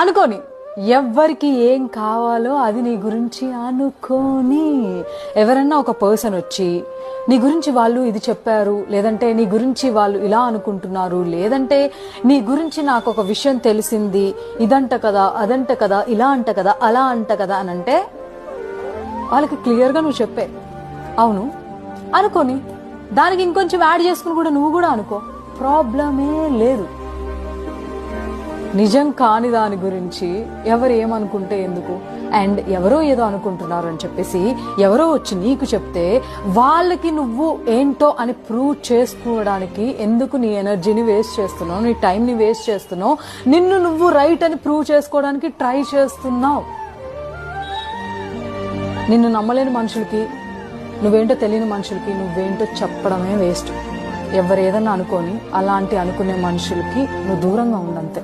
అనుకోని ఎవ్వరికి ఏం కావాలో అది నీ గురించి అనుకోని. ఎవరన్నా ఒక పర్సన్ వచ్చి నీ గురించి వాళ్ళు ఇది చెప్పారు, లేదంటే నీ గురించి వాళ్ళు ఇలా అనుకుంటున్నారు, లేదంటే నీ గురించి నాకు ఒక విషయం తెలిసింది, ఇదంట కదా అదంట కదా ఇలా అంట కదా అలా అంట కదా అని అంటే వాళ్ళకి క్లియర్గా నువ్వు చెప్పే అవును అనుకోని, దానికి ఇంకొంచెం యాడ్ చేసుకుని కూడా నువ్వు కూడా అనుకో, ప్రాబ్లమే లేదు. నిజం కాని దాని గురించి ఎవరు ఏమనుకుంటే ఎందుకు? అండ్ ఎవరో ఏదో అనుకుంటున్నారు అని చెప్పేసి ఎవరో వచ్చి నీకు చెప్తే వాళ్ళకి నువ్వు ఏంటో అని ప్రూవ్ చేసుకోవడానికి ఎందుకు నీ ఎనర్జీని వేస్ట్ చేస్తున్నావు, నీ టైంని వేస్ట్ చేస్తున్నావు, నిన్ను నువ్వు రైట్ అని ప్రూవ్ చేసుకోవడానికి ట్రై చేస్తున్నావు. నిన్ను నమ్మలేని మనుషులకి, నువ్వేంటో తెలియని మనుషులకి నువ్వేంటో చెప్పడమే వేస్ట్. ఎవరు ఏదన్నా అనుకొని అలాంటి అనుకునే మనుషులకి నువ్వు దూరంగా ఉండంతే.